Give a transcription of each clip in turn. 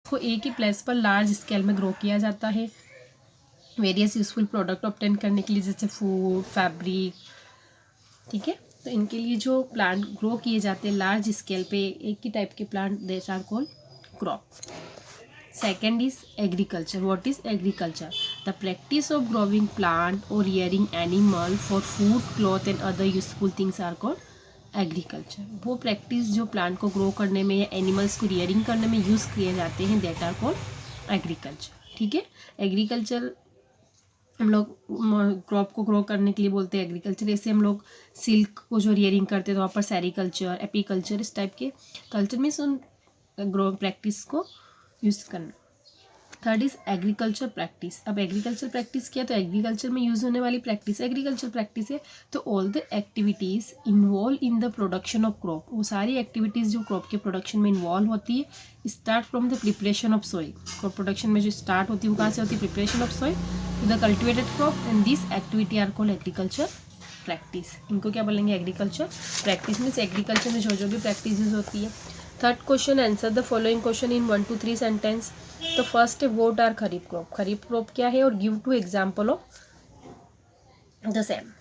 को एक ही प्लेस पर लार्ज स्केल में ग्रो किया जाता है वेरियस यूजफुल प्रोडक्ट ऑब्टेन करने के लिए, जैसे फूड, फैब्रिक, ठीक है। तो इनके लिए जो प्लांट ग्रो किए जाते हैं लार्ज स्केल पे, एक ही टाइप के plant, that are called crop. Second is agriculture. What is agriculture? The practice of growing plant or rearing animal for food, cloth and other useful things are called agriculture. वो practice जो plant को grow करने में या animals को rearing करने में use किए जाते हैं, दैट आर कॉल्ड एग्रीकल्चर. ठीक है. एग्रीकल्चर हम लोग क्रॉप को ग्रो करने के लिए बोलते हैं एग्रीकल्चर. ऐसे हम लोग सिल्क को जो रियरिंग करते हैं तो वहाँ पर सेरिकल्चर, एपीकल्चर, इस टाइप के कल्चर मीन्स उन ग्रो प्रैक्टिस को यूज़ करना. Third is agriculture practice. अब एग्रीकल्चर प्रैक्टिस किया तो एग्रीकल्चर में यूज़ होने वाली प्रैक्टिस एग्रीकल्चर प्रैक्टिस है. तो all the activities involve in the production of crop, वो सारी एक्टिविटीज़ जो क्रॉप के प्रोडक्शन में इन्वॉल्व होती है, start from the preparation of soil. Crop production में जो स्टार्ट होती है वो कहाँ से होती है? Preparation of soil to the cultivated crop, and this activity are called agriculture practice. इनको क्या बोलेंगे? Agriculture practice. मीन्स एग्रीकल्चर में जो जो भी प्रैक्टिस होती है. Third question, answer the following question in 1 to 3 sentence. तो फर्स्ट है what are kharif crop. Kharif crop क्या है और give two example of the same.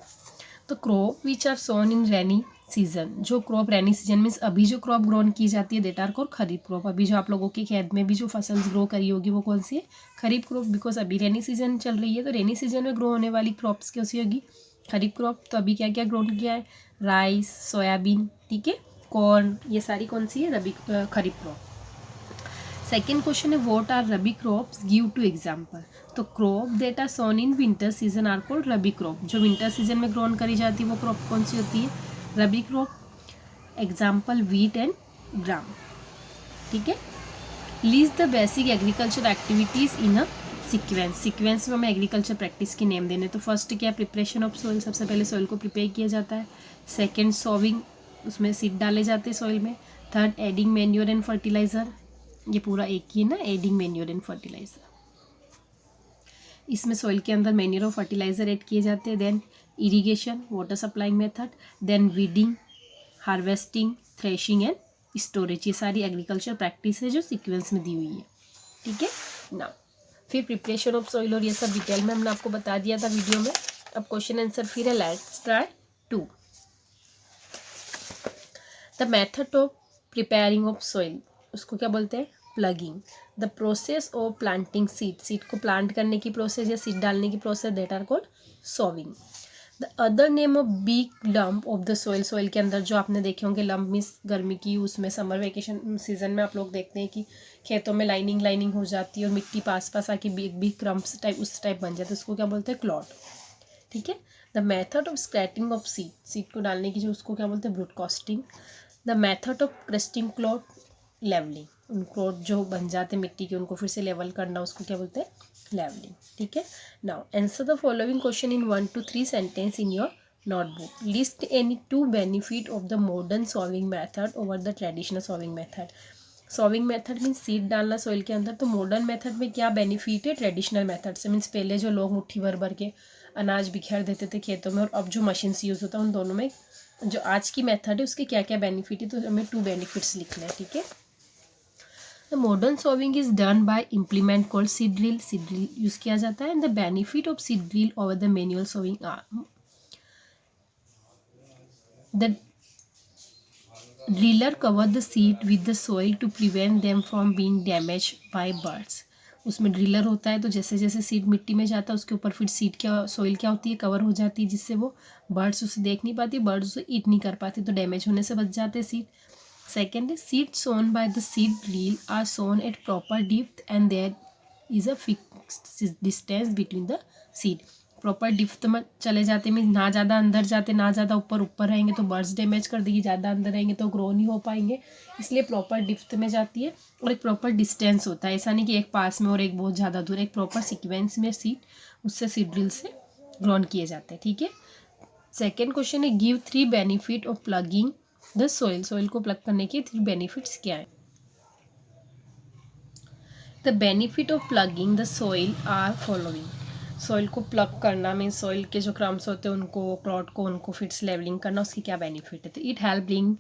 तो crop which are sown in rainy season, जो क्रॉप रेनी सीजन मीन्स अभी जो crop grown की जाती है, that are called kharif crop. अभी जो आप लोगों के खेत में भी जो फसल ग्रो करी होगी वो कौन सी है? खरीफ क्रॉप. बिकॉज अभी रेनी सीजन चल रही है तो रेनी सीजन में ग्रो होने वाली क्रॉप्स कौन सी होगी? खरीफ क्रॉप. तो अभी क्या क्या ग्रो किया है? राइस, सोयाबीन, ठीक है, कॉर्न, ये सारी कौन सी है? Rabi kharif crop. Second question है what are rabi crops, give two example. तो crop that are sown in winter season are called rabi crop. जो विंटर सीजन में ग्रोन करी जाती है वो क्रॉप कौन सी होती है? Rabi crop. Example wheat and gram. ठीक है. List the basic agriculture activities in a sequence. Sequence में हमें एग्रीकल्चर प्रैक्टिस के नेम देने. तो फर्स्ट क्या? Preparation of soil. सबसे पहले सॉइल को प्रिपेयर किया जाता है. सेकेंड सोविंग, उसमें सीड डाले जाते हैं सॉइल में. Third adding manure and fertilizer. ये पूरा एक ही है ना, एडिंग मैन्योर एंड फर्टिलाइजर. इसमें सॉइल के अंदर मैन्योर और फर्टिलाइजर ऐड किए जाते हैं. Then irrigation, water supplying method. Then weeding, harvesting, threshing and storage. ये सारी एग्रीकल्चर प्रैक्टिस है जो सीक्वेंस में दी हुई है. ठीक है ना. फिर प्रिपरेशन ऑफ सॉइल और ये सब डिटेल में हमने आपको बता दिया था वीडियो में. अब क्वेश्चन आंसर फिर है. Let's try 2. The method of preparing of soil, उसको क्या बोलते हैं? Ploughing. The process of planting seed, seed को प्लांट करने की प्रोसेस या सीड डालने की process, that are called sowing. The other name of big lump of the soil. Soil के अंदर जो आपने देखे होंगे लंप मीन्स गर्मी की, उसमें समर वेकेशन सीजन में आप लोग देखते हैं कि खेतों में लाइनिंग हो जाती है और मिट्टी पास पास आके बिग बिग क्रम्प्स टाइप उस टाइप बन जाता है. उसको क्या बोलते हैं? क्लॉट. ठीक है. The method of scattering of seed, seed को डालने की जो उसको क्या बोलते हैं? Broadcasting. The method of crushing clod, levelling. उन क्लॉट जो बन जाते हैं मिट्टी के उनको फिर से लेवल करना, उसको क्या बोलते हैं? लेवलिंग. ठीक है. Now answer the following question in 1 to 3 sentence in your notebook. List any 2 benefit of the modern sowing method over the traditional sowing method. Sowing method means seed डालना सॉइल के अंदर. तो मॉडर्न मेथड में क्या benefit है traditional method से? Means पहले जो लोग मुट्ठी भर भर के अनाज बिखेर देते थे खेतों में और अब जो मशीन से यूज़ होता है, उन दोनों में जो आज की मेथड है उसके क्या क्या बेनिफिट है. तो हमें 2 बेनिफिट्स लिखना है. ठीक है. The modern sowing is done by implement called seed drill. Seed drill use किया जाता है. And the benefit of seed drill over the manual sowing are the driller cover the seed with the soil to prevent them from being damage by birds. उसमें driller होता है तो जैसे जैसे seed मिट्टी में जाता है उसके ऊपर फिर सीड क्या सॉइल क्या होती है? कवर हो जाती है, जिससे वो बर्ड्स उसे देख नहीं पाती, बर्ड्स उसे ईट नहीं कर पाती, तो डैमेज होने से बच जाते हैं सीड. सेकेंड है seed sown by the seed drill are sown at proper depth and there is a fixed distance between the seed. Proper depth में चले जाते मीन ना ज़्यादा अंदर जाते ना ज़्यादा ऊपर रहेंगे तो बर्ड्स डैमेज कर देगी, ज़्यादा अंदर रहेंगे तो ग्रो नहीं हो पाएंगे. इसलिए प्रॉपर डिप्थ में जाती है और एक प्रॉपर डिस्टेंस होता है. ऐसा नहीं कि एक पास में और एक बहुत ज़्यादा दूर, एक प्रॉपर सीक्वेंस में सीड उससे सीड ड्रिल से ग्रोन किए जाते हैं. ठीक है. सेकेंड क्वेश्चन है give 3 benefit of ploughing the soil. Soil को प्लग करने के 3 बेनिफिट्स क्या है? The benefit of ploughing the soil are following. Soil को प्लग करना मीन्स सॉइल के जो क्रम्स होते हैं उनको क्लॉट को उनको फिर से लेवलिंग करना, उसकी क्या बेनिफिट है? तो it help bring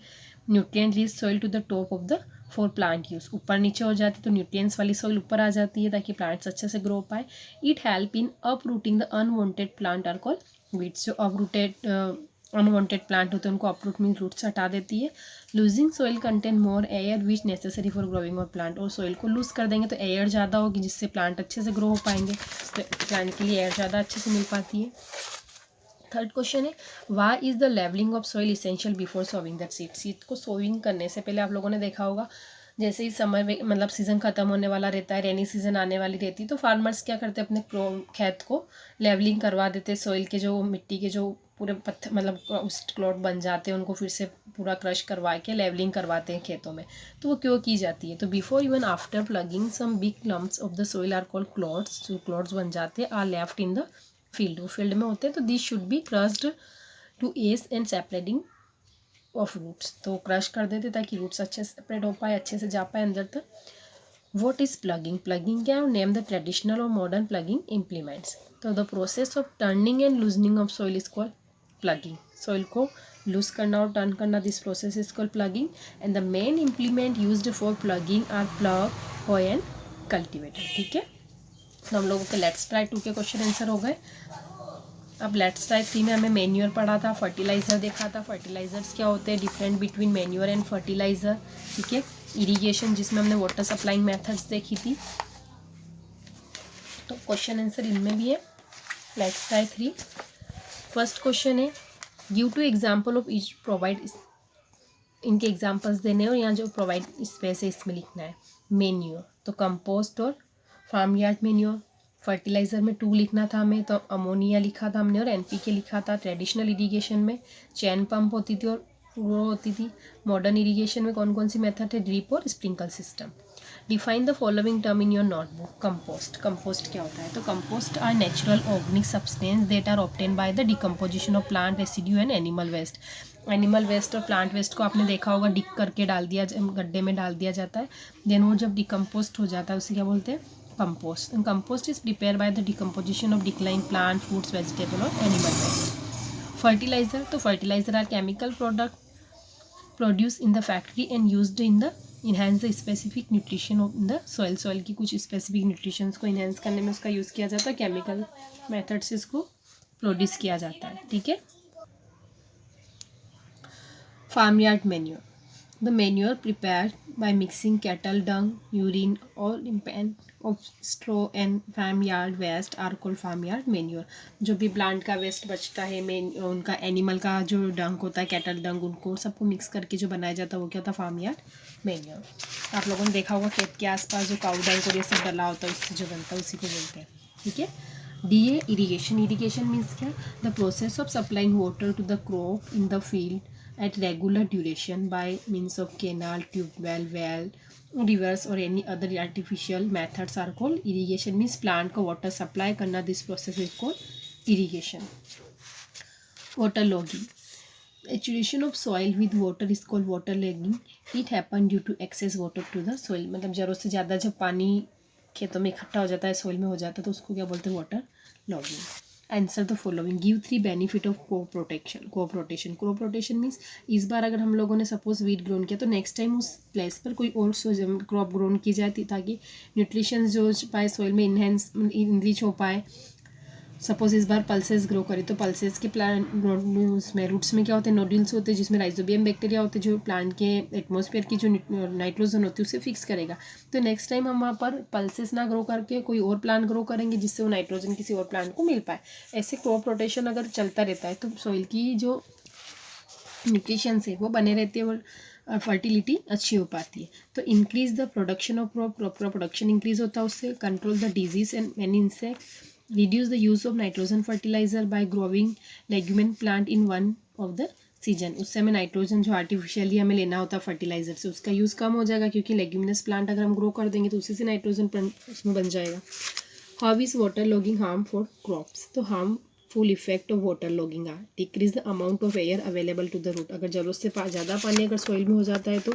nutrient rich soil to the top of the for plant use, ऊपर नीचे हो जाती है तो न्यूट्रिएंट्स वाली सॉइल ऊपर आ जाती है ताकि प्लांट्स अच्छे से ग्रो पाए. It help in uprooting the unwanted plant are called weeds. जो अपरूटेड अनवांटेड प्लांट होते हैं उनको अपरूट मीन रूट्स हटा देती है. Loosening soil contain more air which necessary for growing of plant, और सॉइल को लूज कर देंगे तो एयर ज़्यादा होगी जिससे प्लांट अच्छे से ग्रो हो पाएंगे, तो प्लांट के लिए एयर ज़्यादा अच्छे से मिल पाती है. थर्ड क्वेश्चन है why is the levelling of soil essential before sowing that seed. Seed को सोविंग करने से पहले आप लोगों ने देखा होगा जैसे ही समर में मतलब सीज़न ख़त्म होने वाला रहता है, रेनी सीज़न आने वाली रहती है, तो फार्मर्स क्या करते हैं अपने खेत को लेवलिंग करवा देते हैं. सॉइल के जो मिट्टी के जो पूरे पत्थर मतलब उस क्लॉट बन जाते हैं उनको फिर से पूरा क्रश करवा के लेवलिंग करवाते हैं खेतों में. तो वो क्यों की जाती है, तो before even after ploughing some big lumps of the soil are called clods. जो क्लॉट्स बन जाते हैं are left in the field, वो फील्ड में होते हैं, तो this should be crushed to as and separating of roots. तो क्रश कर देते ताकि रूट्स अच्छे से सेपरेट हो पाए, अच्छे से जा पाए अंदर तक. वॉट इज़ प्लगिंग, प्लगिंग क्या है, नेम द ट्रेडिशनल और मॉडर्न प्लगिंग इम्प्लीमेंट्स. तो the process of turning and loosening of soil is called ploughing. Soil को लूज करना और टर्न करना, this process is called ploughing. And the main implement used for ploughing are plough, hoe and cultivator. ठीक है, तो हम लोगों के लेट्स ट्राई 2 के क्वेश्चन आंसर हो गए. अब लेट्स ट्राई 3 में हमें मैन्योर पढ़ा था, फर्टिलाइज़र देखा था. फर्टिलाइजर्स क्या होते हैं, different between manure and fertiliser. ठीक है, इरीगेशन जिसमें हमने वाटर सप्लाइंग मेथड्स देखी थी. तो क्वेश्चन आंसर इनमें भी है. Let's try 3. फर्स्ट क्वेश्चन है give two example of each provide. इनके एग्जाम्पल्स देने और यहाँ जो प्रोवाइड स्पेस है इसमें लिखना है. मैन्योर तो कंपोस्ट और फार्म यार्ड मैन्योर. फर्टिलाइज़र में 2 लिखना था हमें, तो अमोनिया लिखा था हमने और एनपीके लिखा था. ट्रेडिशनल इरीगेशन में चैन पंप होती थी और वो होती थी. मॉडर्न इरीगेशन में कौन कौन सी मेथड है, ड्रिप और sprinkle system. Define the following term in your notebook. Compost, compost क्या होता है, तो compost are natural organic substance that are obtain by the decomposition of plant residue and animal waste. Animal waste और plant waste को आपने देखा होगा Dick करके डाल दिया, गड्ढे में डाल दिया जाता है. देन वो जब डिकम्पोस्ट हो जाता है उसे क्या बोलते हैं, compost. Compost is prepare by the decomposition of decline plant, fruits, vegetable और एनिमल वेस्ट. फर्टिलाइजर, तो fertilizer are chemical product produce in the factory and used in the enhance the specific nutrition of the soil. Soil की कुछ specific nutritions को enhance करने में उसका use किया जाता है. केमिकल मेथड से इसको प्रोड्यूस किया जाता है. ठीक है. Farmyard manure. The manure prepared by mixing cattle dung, urine, or impan of straw and farmyard waste are called farmyard manure. जो भी प्लांट का वेस्ट बचता है, उनका एनिमल का जो डंक होता है, कैटल डंक, उनको सबको मिक्स करके जो बनाया जाता है वो क्या होता है, फार्मयार्ड मैन्योर. आप लोगों ने देखा होगा खेत के आसपास जो काऊ डंक और ये सब डला होता है उससे जो बनता है उसी को बोलते हैं. ठीक है. DA irrigation. इरीगेशन मीन्स क्या, the process of supplying water to the crop in the field at regular duration by means of canal, tube well, rivers or any other artificial methods are called irrigation. means plant को water supply करना, this process is called irrigation. Water logging. Saturation of soil with water is called water logging. It happen due to excess water to the soil. मतलब ज़रूरत से ज़्यादा जब पानी खेतों में इकट्ठा हो जाता है, सोइल में हो जाता है, तो उसको क्या बोलते हैं, water logging. Answer the following. Give 3 benefit of crop rotation. Crop rotation, crop rotation means इस बार अगर हम लोगों ने सपोज वीट ग्रोन किया तो नेक्स्ट टाइम उस प्लेस पर कोई और क्रॉप ग्रोन की जाती ताकि न्यूट्रिशन जो पाए सोइल में इनहेंस इनरीच हो पाए. सपोज इस बार पल्सेस ग्रो करी तो पल्सेस के प्लांट उसमें रूट्स में क्या होते हैं, नोड्यूल्स होते हैं जिसमें राइजोबियम बैक्टीरिया होते हैं जो प्लांट के एटमॉस्फेयर की जो नाइट्रोजन होती है उसे फिक्स करेगा. तो नेक्स्ट टाइम हम वहाँ पर पल्सेस ना ग्रो करके कोई और प्लांट ग्रो करेंगे जिससे वो नाइट्रोजन किसी और प्लांट को मिल पाए. ऐसे क्रॉप रोटेशन अगर चलता रहता है तो सॉइल की जो न्यूट्रिशंस है वो बने रहती है और फर्टिलिटी अच्छी हो पाती है. तो increase the production of crop production increase होता है उससे. Control the disease and many insect. Reduce the use of nitrogen fertilizer by growing leguminous plant in one of the season. उससे हमें नाइट्रोजन जो आर्टिफिशियली हमें लेना होता है फर्टिलाइजर से उसका यूज़ कम हो जाएगा क्योंकि लेग्यूमिनस प्लांट अगर हम ग्रो कर देंगे तो उसी से नाइट्रोजन उसमें बन जाएगा. How is water logging harm for crops. तो harmful effect of water logging are decrease the amount of air available to the root. अगर ज़रूरत से ज़्यादा पानी अगर सॉइल में हो जाता है तो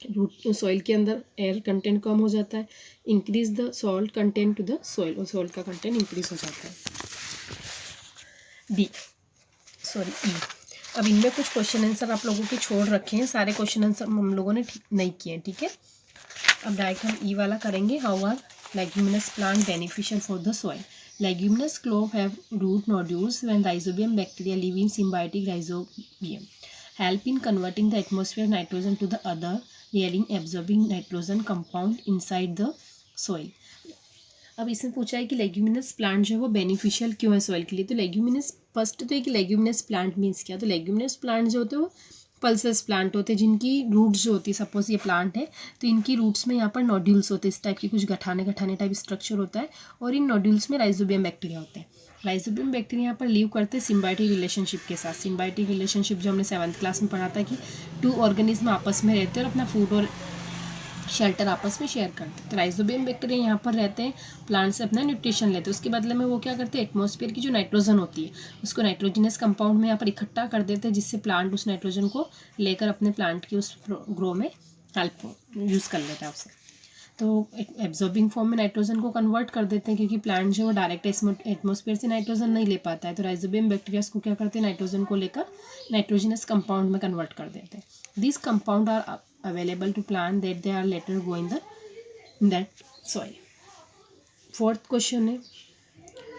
रूट सॉइल के अंदर एयर कंटेंट कम हो जाता है. Increase the salt content to the soil और सॉल्ट का कंटेंट इंक्रीज हो जाता है. ई. अब इनमें कुछ क्वेश्चन आंसर आप लोगों के छोड़ रखे हैं, सारे क्वेश्चन आंसर हम लोगों ने नहीं किए हैं, ठीक है। अब डायरेक्ट हम ई वाला करेंगे। How are leguminous plant beneficial for the soil. Leguminous clove have root nodules when rhizobium bacteria live in symbiotic rhizobium help in converting the atmosphere nitrogen to the other layering absorbing nitrogen compound inside the soil। अब इसमें पूछा है कि leguminous plant जो है वो beneficial क्यों है सॉइल के लिए। तो लेग्यूमिनस फर्स्ट तो है कि लेग्यूमिनस प्लांट मीन्स क्या। तो लेग्यूमिनस प्लांट जो होते हैं वो पल्सस प्लांट होते हैं जिनकी रूट्स जो होती है, सपोज ये प्लांट है तो इनकी रूट्स में यहाँ पर नोड्यूल्स होते हैं, इस टाइप की कुछ गठाने गठाने टाइप स्ट्रक्चर होता है और इन नोड्यूल्स में राइजोबियम बैक्टीरिया होते हैं। राइजोबियम बैक्टीरिया यहाँ पर लीव करते हैं सिम्बायोटिक रिलेशनशिप के साथ। सिम्बायोटिक रिलेशनशिप जो हमने 7th क्लास में पढ़ा था कि 2 ऑर्गेनिज्म आपस में रहते हैं और अपना फूड और शेल्टर आपस में शेयर करते हैं। तो राइजोबियम बैक्टीरिया यहाँ पर रहते हैं, प्लांट से अपना न्यूट्रिशन लेते हैं, उसके बदले में वो क्या करते हैं, एटमॉस्फेयर की जो नाइट्रोजन होती है उसको नाइट्रोजनस कंपाउंड में यहाँ पर इकट्ठा कर देते हैं, जिससे प्लांट उस नाइट्रोजन को लेकर अपने प्लांट की उस ग्रो में हेल्प यूज़ कर लेता है उसे। तो एब्जॉर्बिंग फॉर्म में नाइट्रोजन को कन्वर्ट कर देते हैं, क्योंकि प्लांट जो है डायरेक्ट एटमॉस्फेयर से नाइट्रोजन नहीं ले पाता है। तो राइजोबियम बैक्टीरिया को क्या करते हैं, नाइट्रोजन को लेकर नाइट्रोजनस कंपाउंड में कन्वर्ट कर देते हैं। This compound are available to plant that they are later go in that soil। 4th question है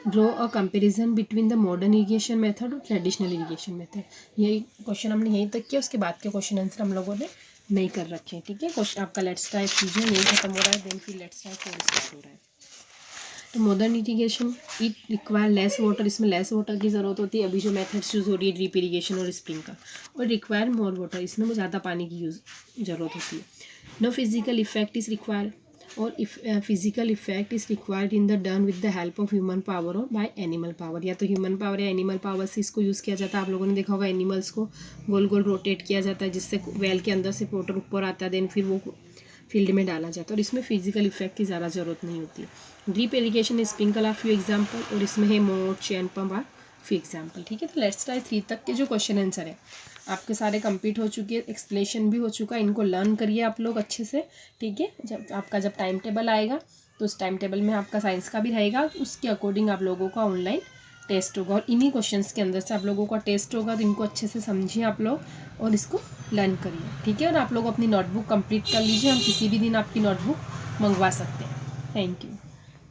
draw a comparison between the modern irrigation method और ट्रेडिशनल इरिगेशन मेथड। यही question हमने यहीं तक किया, उसके बाद के क्वेश्चन आंसर हम लोगों ने नहीं कर रखे हैं, ठीक है। क्वेश्चन आपका लेट्स ट्राई कीजिए, यही खत्म हो रहा है, देन फिर लेट्स ट्राई 4 स्टार्ट हो रहा है। तो modern irrigation it require less water, इसमें लेस वाटर की ज़रूरत होती है। अभी जो मेथड्स यूज़ हो रही है ड्रिप इरिगेशन और स्प्रिंकलर। और रिक्वायर मोर वाटर, इसमें वो ज़्यादा पानी की ज़रूरत होती है। No physical effect is required, और physical effect is required in the done with the help of human power और बाय एनिमल पावर। या तो ह्यूमन पावर या एनिमल पावर से इसको यूज़ किया जाता है। आप लोगों ने देखा होगा एनिमल्स को गोल गोल रोटेट किया जाता है, जिससे वेल के अंदर से वाटर ऊपर आता है, देन फिर वो फील्ड में डाला जाता है। और इसमें फिजिकल इफेक्ट की ज़्यादा ज़रूरत नहीं होती है। Drip irrigation sprinkler are few example, और इसमें है moat chain pump are few example, ठीक है। तो लेट्स ट्राई 3 तक के जो क्वेश्चन आंसर है आपके सारे कंप्लीट हो चुके हैं, एक्सप्लेनेशन भी हो चुका है। इनको लर्न करिए आप लोग अच्छे से, ठीक है। जब टाइम टेबल आएगा तो उस टाइम टेबल में आपका साइंस का भी रहेगा, उसके अकॉर्डिंग आप लोगों का ऑनलाइन टेस्ट होगा और इन्हीं क्वेश्चंस के अंदर से आप लोगों का टेस्ट होगा। तो इनको अच्छे से समझिए आप लोग और इसको लर्न करिए, ठीक है। और आप लोग अपनी नोटबुक कंप्लीट कर लीजिए, हम किसी भी दिन आपकी नोटबुक मंगवा सकते हैं। Thank you.